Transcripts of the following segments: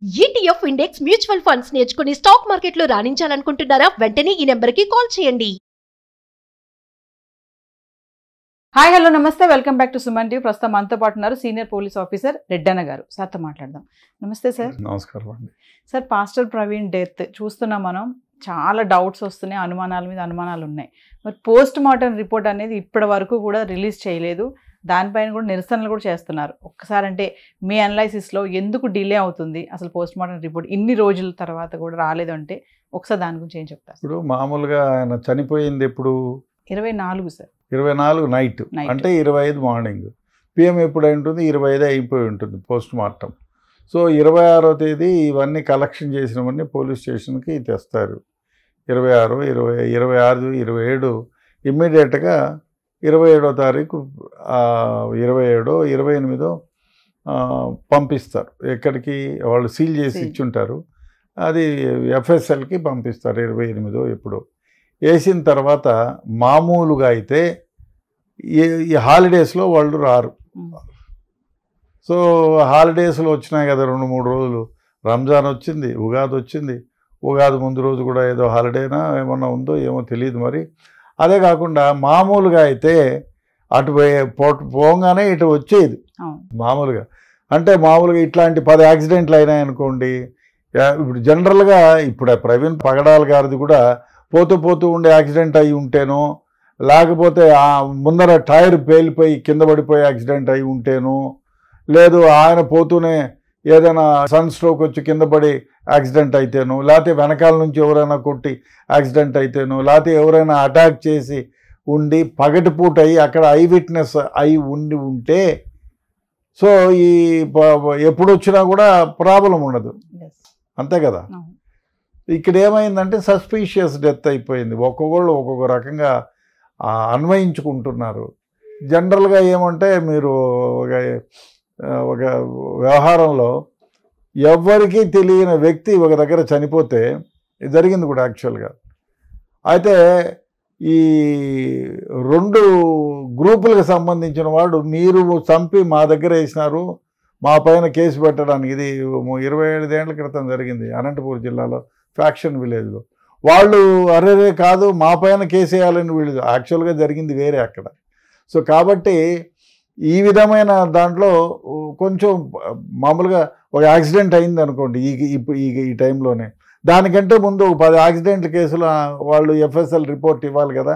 ETF index mutual funds నేర్చుకుని stock మార్కెట్లో రాణించాలనుకుంటున్నారా? వెంటనే ఈ నెంబర్కి కాల్ చేయండి. హాయ్ హలో నమస్తే, welcome back to Suman TV. ప్రస్తుతం మనతో పాటు ఉన్నారు సీనియర్ పోలీస్ ఆఫీసర్ రెడ్డన్న గారు. సార్తో మాట్లాడదాం. నమస్తే సార్. నమస్కారం అండి. సార్, పాస్టర్ ప్రవీణ్ డెత్ చూస్తున్నాం మనం. చాలా డౌట్స్ వస్తున్నాయి, అనుమానాల మీద అనుమానాలు ఉన్నాయి. మరి పోస్ట్ మార్టం రిపోర్ట్ అనేది ఇప్పటి వరకు కూడా రిలీజ్ చేయలేదు. దానిపైన కూడా నిరసనలు కూడా చేస్తున్నారు. ఒక్కసారి అంటే మీ అనలైసిస్లో ఎందుకు డిలే అవుతుంది? అసలు పోస్ట్ మార్టం రిపోర్ట్ ఇన్ని రోజుల తర్వాత కూడా రాలేదు అంటే ఒకసారి దాని గురించి ఏం చెప్తారు? ఇప్పుడు మామూలుగా ఆయన చనిపోయింది ఎప్పుడు? 24 సార్. 24 నైట్, అంటే 25 మార్నింగ్. పిఎం ఎప్పుడు అయి ఉంటుంది? 25 అయిపోయి ఉంటుంది పోస్ట్ మార్టం. సో 26వ తేదీ ఇవన్నీ కలెక్షన్ చేసినవన్నీ పోలీస్ స్టేషన్కి తెస్తారు. 26, 26, 27 ఇమ్మీడియట్గా 27వ తారీఖు 27, 28 పంపిస్తారు. ఎక్కడికి? వాళ్ళు సీల్ చేసి ఇచ్చుంటారు. అది ఎఫ్ఎస్ఎల్కి పంపిస్తారు 28 ఎప్పుడు. వేసిన తర్వాత మామూలుగా అయితే ఈ హాలిడేస్లో వాళ్ళు రారు. సో హాలిడేస్లో వచ్చినాయి కదా 2-3 రోజులు. రంజాన్ వచ్చింది, ఉగాది వచ్చింది. ఉగాది ముందు రోజు కూడా ఏదో హాలిడేనా ఏమన్నా ఉందో ఏమో తెలియదు మరి. అదే కాకుండా మామూలుగా అయితే అటు పోగానే ఇటు వచ్చేది మామూలుగా. అంటే మామూలుగా ఇట్లాంటి 10 యాక్సిడెంట్లు అయినాయనుకోండి. ఇప్పుడు జనరల్గా ఇప్పుడు ప్రవీణ్ పగడాల గారిది కూడా పోతూ ఉండే యాక్సిడెంట్ అయి ఉంటేనో, లేకపోతే ముందర టైర్ పేలిపోయి కింద పడిపోయి యాక్సిడెంట్ అయి ఉంటేనో, లేదు ఆయన పోతూనే ఏదైనా సన్ స్ట్రోక్ వచ్చి కింద పడి యాక్సిడెంట్ అయితేనో, లేకపోతే వెనకాల నుంచి ఎవరైనా కొట్టి యాక్సిడెంట్ అయితేనో, లేకపోతే ఎవరైనా అటాక్ చేసి ఉండి పగటిపూట అయ్యి అక్కడ ఐ విట్నెస్ అయి ఉంటే సో ఈ ఎప్పుడు వచ్చినా కూడా ప్రాబ్లం ఉండదు. అంతే కదా. ఇక్కడ ఏమైందంటే సస్పీషియస్ డెత్ అయిపోయింది. ఒక్కొక్కళ్ళు ఒక్కొక్క రకంగా అన్వయించుకుంటున్నారు. జనరల్గా ఏమంటే మీరు ఒక వ్యవహారంలో ఎవ్వరికీ తెలియని వ్యక్తి ఒక దగ్గర చనిపోతే జరిగింది కూడా యాక్చువల్గా. అయితే ఈ 2 గ్రూపులకు సంబంధించిన వాడు మీరు చంపి మా దగ్గర వేసినారు, మా పైన కేసు పెట్టడానికి. ఇది 27 ఏళ్ల క్రితం జరిగింది అనంతపూర్ జిల్లాలో ఫ్యాక్షన్ విలేజ్లో. వాళ్ళు అరేరే కాదు మా పైన కేసు వేయాలని వీళ్ళు, యాక్చువల్గా జరిగింది వేరే అక్కడ. సో కాబట్టి ఈ విధమైన దాంట్లో కొంచెం మామూలుగా ఒక యాక్సిడెంట్ అయింది అనుకోండి ఈ టైంలోనే, దానికంటే ముందు 10 యాక్సిడెంట్ కేసులు వాళ్ళు ఎఫ్ఎస్ఎల్ రిపోర్ట్ ఇవ్వాలి కదా.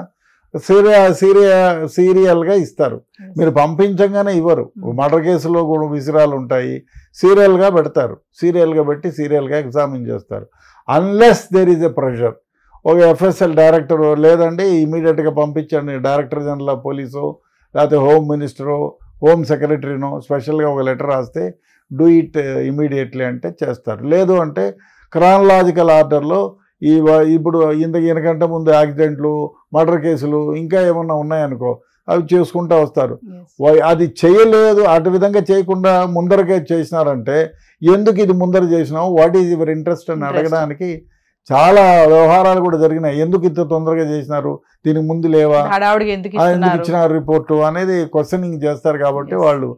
సీరియల్గా ఇస్తారు. మీరు పంపించగానే ఇవ్వరు. మర్డర్ కేసులో కూడా విసిరాలు ఉంటాయి, సీరియల్గా పెడతారు. సీరియల్గా పెట్టి సీరియల్గా ఎగ్జామిన్ చేస్తారు. Unless there is a pressure. ఒక ఎఫ్ఎస్ఎల్ డైరెక్టర్ లేదండి ఇమీడియట్గా పంపించండి, డైరెక్టర్ జనరల్ ఆఫ్ పోలీసు లేకపోతే హోమ్ మినిస్టరు, హోమ్ సెక్రటరీనో స్పెషల్గా ఒక లెటర్ రాస్తే డూ ఇట్ ఇమీడియట్లీ అంటే చేస్తారు. లేదు అంటే క్రానలాజికల్ ఆర్డర్లో ఇప్పుడు ఈయనకంటే ముందు యాక్సిడెంట్లు, మర్డర్ కేసులు ఇంకా ఏమన్నా ఉన్నాయనుకో అవి చేసుకుంటూ వస్తారు. అది చేయలేదు, అటు విధంగా చేయకుండా ముందరకే చేసినారంటే ఎందుకు ఇది ముందర చేసినావు, వాట్ ఈజ్ యువర్ ఇంట్రెస్ట్ అని అడగడానికి చాలా వ్యవహారాలు కూడా జరిగినాయి. ఎందుకు ఇంత తొందరగా చేసినారు, దీనికి ముందు లేవా, ఎందుకు ఇచ్చినారు రిపోర్టు అనేది క్వశ్చనింగ్ చేస్తారు. కాబట్టి వాళ్ళు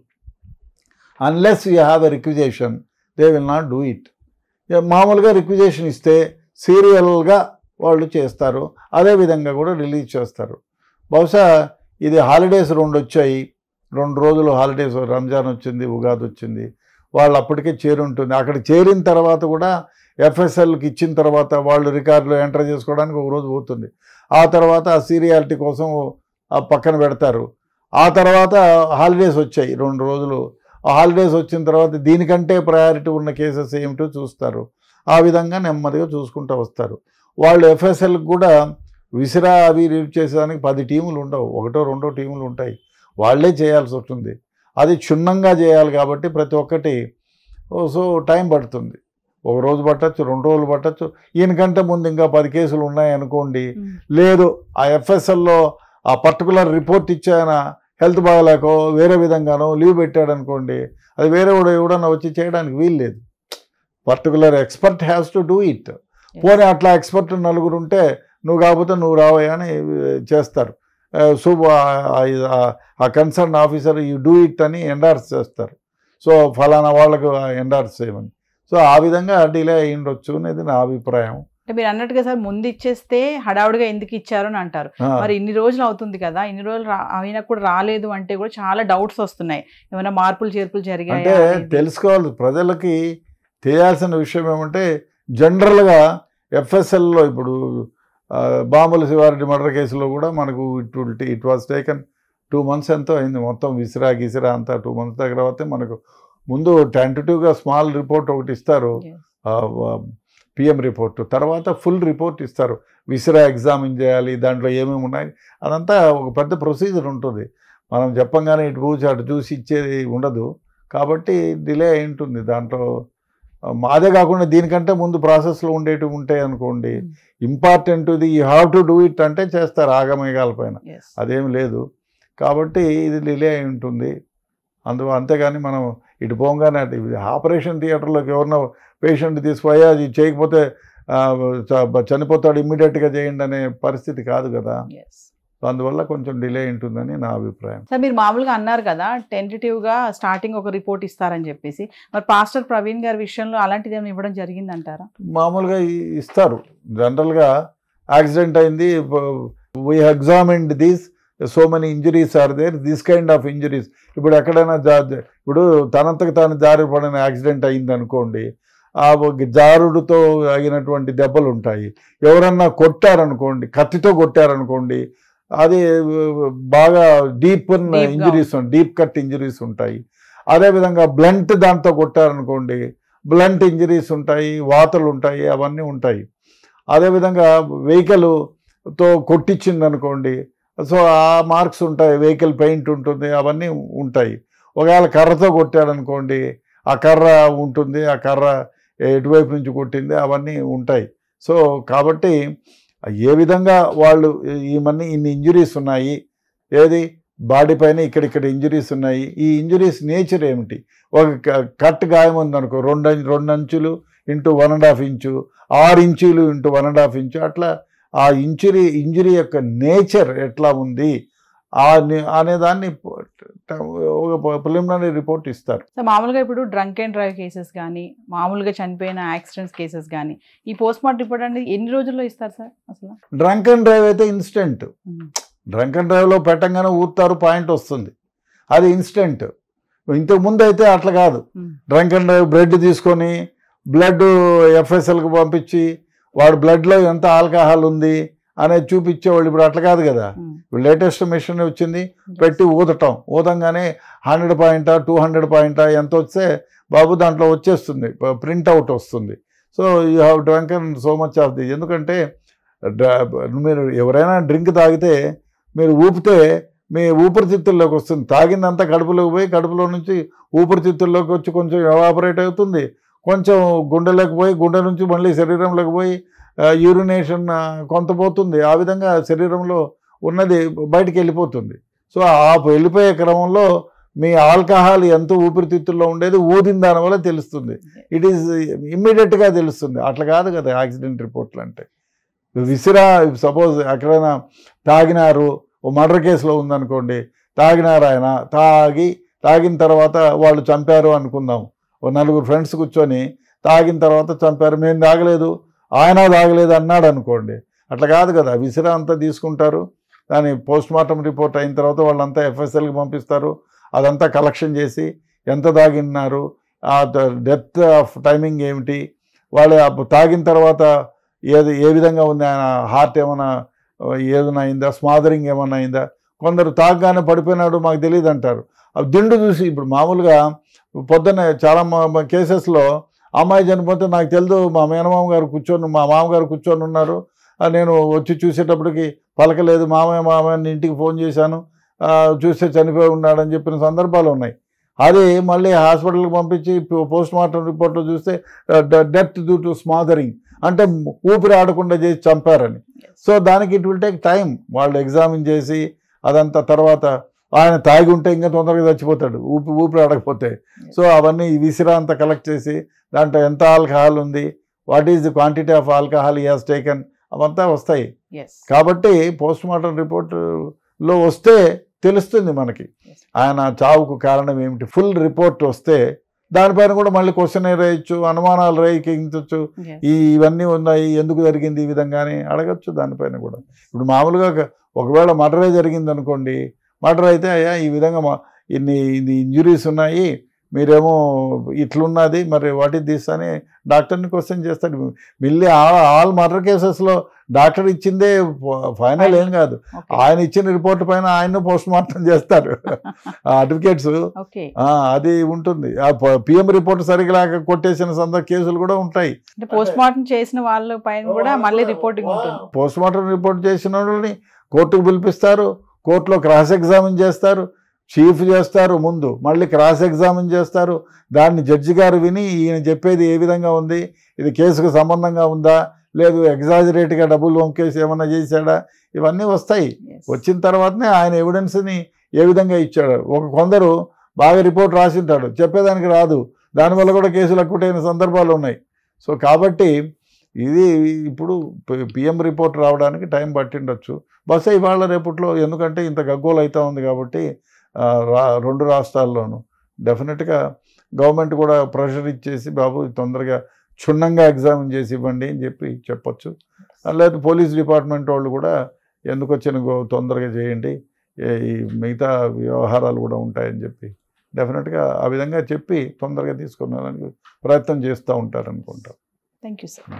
unless you have a requisition they will not do it. మామూలుగా రిక్విజేషన్ ఇస్తే సీరియల్గా వాళ్ళు చేస్తారు, అదేవిధంగా కూడా రిలీజ్ చేస్తారు. బహుశా ఇది హాలిడేస్ 2 వచ్చాయి, 2 రోజులు హాలిడేస్, రంజాన్ వచ్చింది, ఉగాది వచ్చింది. వాళ్ళు అప్పటికే చేరుంటుంది. అక్కడ చేరిన తర్వాత కూడా ఎఫ్ఎస్ఎల్కి ఇచ్చిన తర్వాత వాళ్ళు రికార్డులో ఎంటర్ చేసుకోవడానికి 1 రోజు పోతుంది. ఆ తర్వాత ఆ సీరియాలిటీ కోసం పక్కన పెడతారు. ఆ తర్వాత హాలిడేస్ వచ్చాయి 2 రోజులు. ఆ హాలిడేస్ వచ్చిన తర్వాత దీనికంటే ప్రయారిటీ ఉన్న కేసెస్ ఏమిటో చూస్తారు. ఆ విధంగా నెమ్మదిగా చూసుకుంటూ వస్తారు. వాళ్ళు ఎఫ్ఎస్ఎల్కి కూడా విసిరా అవి రిలీవ్ చేసేదానికి 10 టీములు ఉండవు, 1-2 టీములు ఉంటాయి. వాళ్ళే చేయాల్సి వస్తుంది. అది క్షుణ్ణంగా చేయాలి కాబట్టి ప్రతి ఒక్కటి సో టైం పడుతుంది. 1 రోజు పట్టచ్చు, 2 రోజులు పట్టచ్చు. ఈయనకంటే ముందు ఇంకా 10 కేసులు ఉన్నాయనుకోండి. లేదు ఆ ఎఫ్ఎస్ఎల్లో ఆ పర్టికులర్ రిపోర్ట్ ఇచ్చాయన హెల్త్ బాగాలేకో వేరే విధంగానో లీవ్ పెట్టాడనుకోండి, అది వేరే ఎవడన్నా వచ్చి చేయడానికి వీలు లేదు. Particular expert has to do it. పోనీ అట్లా ఎక్స్పర్ట్ 4 ఉంటే నువ్వు కాకపోతే నువ్వు రావయ్యా అని చేస్తారు. సో ఆ concern officer you do it అని ఎండార్స్ చేస్తారు. సో ఫలానా వాళ్ళకు ఎండార్స్ చేయమని. సో ఆ విధంగా డిలే అయి ఉండొచ్చు అనేది నా అభిప్రాయం. అంటే మీరు అన్నట్టుగా సార్ ముందు ఇచ్చేస్తే హడావుడిగా ఎందుకు ఇచ్చారు అని అంటారు. మరి ఇన్ని రోజులు అవుతుంది కదా, ఇన్ని రోజులు అయినా కూడా రాలేదు అంటే కూడా చాలా డౌట్స్ వస్తున్నాయి. ఏమైనా మార్పులు చేర్పులు జరిగాయి అంటే తెలుసుకోవాలి. ప్రజలకి తెలియాల్సిన విషయం ఏమంటే జనరల్గా ఎఫ్ఎస్ఎల్లో ఇప్పుడు బాంబుల శివారెడ్డి మర్డర్ కేసులో కూడా మనకు ఇట్ వాజ్ టేకన్ 2 months ఎంతో అయింది. మొత్తం విసిరా గిసిరా అంతా 2 months దగ్గర అయితే మనకు ముందు టెంటేటివ్గా స్మాల్ రిపోర్ట్ ఒకటి ఇస్తారు, పిఎం రిపోర్ట్, తర్వాత ఫుల్ రిపోర్ట్ ఇస్తారు. విసిరా ఎగ్జామిన్ చేయాలి, దాంట్లో ఏమేమి ఉన్నాయి అదంతా ఒక పెద్ద ప్రొసీజర్ ఉంటుంది. మనం చెప్పంగానే ఇటు కూర్చి అటు చూసి ఇచ్చేది ఉండదు. కాబట్టి డిలే అయి ఉంటుంది దాంట్లో. అదే కాకుండా దీనికంటే ముందు ప్రాసెస్లో ఉండేటివి ఉంటాయి అనుకోండి, ఇంపార్టెంట్ ఇది you have to do it అంటే చేస్తారు ఆగమేఘాల పైన, అదేమి లేదు. కాబట్టి ఇది డిలే అయి ఉంటుంది. అంతేగాని మనం ఇటు పోగానే ఆపరేషన్ థియేటర్లోకి ఎవరినో పేషెంట్ తీసుకుపోయా అది చేయకపోతే చనిపోతాడు ఇమ్మీడియట్గా చేయండి అనే పరిస్థితి కాదు కదా. అందువల్ల కొంచెం డిలే ఉంటుందని నా అభిప్రాయం. సార్ మీరు మామూలుగా అన్నారు కదా టెంటేటివ్గా స్టార్టింగ్ ఒక రిపోర్ట్ ఇస్తారని చెప్పేసి, మరి పాస్టర్ ప్రవీణ్ గారి విషయంలో అలాంటిది ఏమైనా ఇవ్వడం జరిగిందంటారా? మామూలుగా ఇస్తారు. జనరల్గా యాక్సిడెంట్ అయింది, we examined these so many injuries are there, this kind of injuries. ఇప్పుడు ఎక్కడైనా ఇప్పుడు తనంతకు తాను జారి పడిన యాక్సిడెంట్ అయింది అనుకోండి, ఆ జారుడుతో అయినటువంటి దెబ్బలు ఉంటాయి. ఎవరన్నా కొట్టారనుకోండి, కత్తితో కొట్టారనుకోండి, అది బాగా deep injuries, deep cut injuries ఉంటాయి. అదేవిధంగా బ్లంట్ దాంతో కొట్టారనుకోండి, బ్లంట్ ఇంజరీస్ ఉంటాయి, వాతలు ఉంటాయి, అవన్నీ ఉంటాయి. అదేవిధంగా వెహికల్తో కొట్టించింది అనుకోండి, సో ఆ మార్క్స్ ఉంటాయి, వెహికల్ పెయింట్ ఉంటుంది, అవన్నీ ఉంటాయి. ఒకవేళ కర్రతో కొట్టాడనుకోండి, ఆ కర్ర ఉంటుంది, ఆ కర్ర ఎటువైపు నుంచి కొట్టింది, అవన్నీ ఉంటాయి. సో కాబట్టి ఏ విధంగా వాళ్ళు ఇన్ని ఇంజురీస్ ఉన్నాయి, ఏది బాడీ పైన ఇక్కడిక్కడ ఇంజురీస్ ఉన్నాయి, ఈ ఇంజురీస్ నేచర్ ఏమిటి? ఒక కట్ గాయం ఉందనుకో, 2 అంచులు ఇంటూ 1.5 ఇంచు, 6 ఇంచులు ఇంటూ 1.5 ఇంచు, అట్లా ఆ ఇంజురీ యొక్క నేచర్ ఎట్లా ఉంది అనేదాన్ని ఒక ప్రిలిమినరీ రిపోర్ట్ ఇస్తారు. సో మామూలుగా ఇప్పుడు డ్రంక్ అండ్ డ్రైవ్ కేసెస్ కానీ, మామూలుగా చనిపోయిన యాక్సిడెంట్స్ కేసెస్ కానీ, ఈ పోస్ట్ మార్టం రిపోర్ట్ అనేది ఎన్ని రోజుల్లో ఇస్తారు సార్? అసలు డ్రంక్ అండ్ డ్రైవ్ అయితే ఇన్స్టెంట్. డ్రంక్ అండ్ డ్రైవ్లో పెట్టంగానే ఊతారు, పాయింట్ వస్తుంది, అది ఇన్స్టెంట్. ఇంతకు ముందు అయితే అట్లా కాదు. డ్రంక్ అండ్ డ్రైవ్ బ్లడ్ తీసుకొని బ్లడ్ ఎఫ్ఎస్ఎల్కి పంపించి వాడు బ్లడ్లో ఎంత ఆల్కహాల్ ఉంది అనేది చూపించేవాళ్ళు. ఇప్పుడు అట్లా కాదు కదా. ఇప్పుడు లేటెస్ట్ మెషిన్ వచ్చింది, పెట్టి ఊదంగానే 100 పాయింటా 200 పాయింటా ఎంత వస్తే బాబు దాంట్లో వచ్చేస్తుంది, ప్రింట్అవుట్ వస్తుంది. So you have drunken so much of the. ఎందుకంటే మీరు ఎవరైనా డ్రింక్ తాగితే మీరు ఊపితే మీ ఊపిరితిత్తుల్లోకి వస్తుంది, తాగిందంతా కడుపులోకి పోయి కడుపులో నుంచి ఊపిరితిత్తుల్లోకి వచ్చి కొంచెం ఎవాపరేట్ అవుతుంది, కొంచెం గుండెలోకి పోయి గుండె నుంచి మళ్ళీ శరీరంలోకి పోయి యూరినేషన్ కొంత పోతుంది. ఆ విధంగా శరీరంలో ఉన్నది బయటికి వెళ్ళిపోతుంది. సో ఆ వెళ్ళిపోయే క్రమంలో మీ ఆల్కహాల్ ఎంత ఊపిరితిత్తుల్లో ఉండేది ఊదిన దానివల్ల తెలుస్తుంది. ఇట్ ఈజ్ ఇమ్మీడియట్గా తెలుస్తుంది. అట్లా కాదు కదా యాక్సిడెంట్ రిపోర్ట్లు అంటే. విసిరా సపోజ్ ఎక్కడైనా తాగినారు, ఓ మర్డర్ కేసులో ఉందనుకోండి, తాగినారు, ఆయన తాగిన తర్వాత వాళ్ళు చంపారు అనుకుందాం. ఓ 4 ఫ్రెండ్స్ కూర్చొని తాగిన తర్వాత చంపారు, మేము తాగలేదు ఆయన తాగలేదు అన్నాడు అనుకోండి, అట్లా కాదు కదా. విసిరా అంతా తీసుకుంటారు, దాని పోస్ట్ మార్టం రిపోర్ట్ అయిన తర్వాత వాళ్ళంతా ఎఫ్ఎస్ఎల్కి పంపిస్తారు, అదంతా కలెక్షన్ చేసి ఎంత తాగినారు, ఆ డెత్ ఆఫ్ టైమింగ్ ఏమిటి, వాళ్ళు తాగిన తర్వాత ఏ విధంగా ఉంది, ఆయన హార్ట్ ఏమైనా ఏదైనా అయిందా, స్మాదరింగ్ ఏమైనా అయిందా. కొందరు తాగగానే పడిపోయినాడు మాకు తెలియదు అంటారు. అవి దిండు చూసి, ఇప్పుడు మామూలుగా పొద్దున్నే చాలా కేసెస్లో అమ్మాయి చనిపోతే నాకు తెలియదు, మా మామగారు కూర్చొని ఉన్నారు, నేను వచ్చి చూసేటప్పటికి పలకలేదు, మామయ్య ఇంటికి ఫోన్ చేశాను, చూస్తే చనిపోయి ఉన్నాడని చెప్పిన సందర్భాలు ఉన్నాయి. అది మళ్ళీ హాస్పిటల్కి పంపించి పోస్ట్ మార్టం రిపోర్ట్లో చూస్తే డెత్ డ్యూ టు స్మాదరింగ్, అంటే ఊపిరి ఆడకుండా చేసి చంపారని. సో దానికి ఇట్ విల్ టేక్ టైం, వాళ్ళు ఎగ్జామిన్ చేసి అదంతా. తర్వాత ఆయన తాగి ఉంటే ఇంకా తొందరగా చచ్చిపోతాడు ఊపిరి ఆడకపోతే. సో అవన్నీ విసిరా అంతా కలెక్ట్ చేసి దాంట్లో ఎంత ఆల్కహాల్ ఉంది, what is the quantity of alcohol he has taken, అవంతా వస్తాయి. కాబట్టి పోస్ట్ మార్టం రిపోర్ట్లో వస్తే తెలుస్తుంది మనకి ఆయన చావుకు కారణం ఏమిటి. ఫుల్ రిపోర్ట్ వస్తే దానిపైన కూడా మళ్ళీ క్వశ్చన్ వేయచ్చు, అనుమానాలు రేయించవచ్చు. ఇవన్నీ ఉన్నాయి, ఎందుకు జరిగింది ఈ విధంగా అని అడగచ్చు. దానిపైన కూడా ఇప్పుడు మామూలుగా ఒకవేళ మర్డరే జరిగింది అనుకోండి, మర్డర్ అయితే అయ్యా ఈ విధంగా ఇన్ని ఇంజురీస్ ఉన్నాయి, మీరేమో ఇట్లున్నది, మరి వాట్ ఇస్ దిస్ అని డాక్టర్ని క్వశ్చన్ చేస్తాడు. మిల్లి ఆల్ మర్డర్ కేసెస్లో డాక్టర్ ఇచ్చిందే ఫైనల్ ఏం కాదు, ఆయన ఇచ్చిన రిపోర్ట్ పైన ఆయన పోస్ట్ మార్టం చేస్తారు అడ్వకేట్స్. అది ఉంటుంది. పిఎం రిపోర్ట్ సరిగ్గా కొట్టేసిన కేసులు కూడా ఉంటాయి. పోస్ట్ మార్టం చేసిన వాళ్ళ పైన కూడా మళ్ళీ రిపోర్టింగ్ ఉంటుంది. పోస్ట్ మార్టం రిపోర్ట్ చేసిన వాళ్ళని కోర్టుకు పిలిపిస్తారు, కోర్టులో క్రాస్ ఎగ్జామిన్ చేస్తారు, చీఫ్ చేస్తారు, ముందు మళ్ళీ క్రాస్ ఎగ్జామిన్ చేస్తారు. దాన్ని జడ్జి గారు విని ఈయన చెప్పేది ఏ విధంగా ఉంది, ఇది కేసుకు సంబంధంగా ఉందా, లేదు ఎగ్జాజరేట్గా డబ్బులు వంకేసి ఏమన్నా చేశాడా, ఇవన్నీ వస్తాయి. వచ్చిన తర్వాతనే ఆయన ఎవిడెన్స్ని ఏ విధంగా ఇచ్చాడు. కొందరు బాగా రిపోర్ట్ రాసింటాడు, చెప్పేదానికి రాదు, దానివల్ల కూడా కేసులు అక్కుటైన సందర్భాలు ఉన్నాయి. సో కాబట్టి ఇది ఇప్పుడు పిఎం రిపోర్ట్ రావడానికి టైం పట్టిండొచ్చు. బహుశా ఇవాళ రేపట్లో, ఎందుకంటే ఇంత గగ్గోలు అవుతా ఉంది కాబట్టి రెండు రాష్ట్రాల్లోనూ డెఫినెట్గా గవర్నమెంట్ కూడా ప్రెషర్ ఇచ్చేసి బాబు తొందరగా క్షుణ్ణంగా ఎగ్జామిన్ చేసి ఇవ్వండి అని చెప్పొచ్చు. లేదా పోలీస్ డిపార్ట్మెంట్ వాళ్ళు కూడా ఎందుకు వచ్చిన తొందరగా చేయండి, ఈ మిగతా వ్యవహారాలు కూడా ఉంటాయని చెప్పి డెఫినెట్గా ఆ విధంగా చెప్పి తొందరగా తీసుకున్నారని ప్రయత్నం చేస్తూ ఉంటారనుకుంటా. Thank you sir.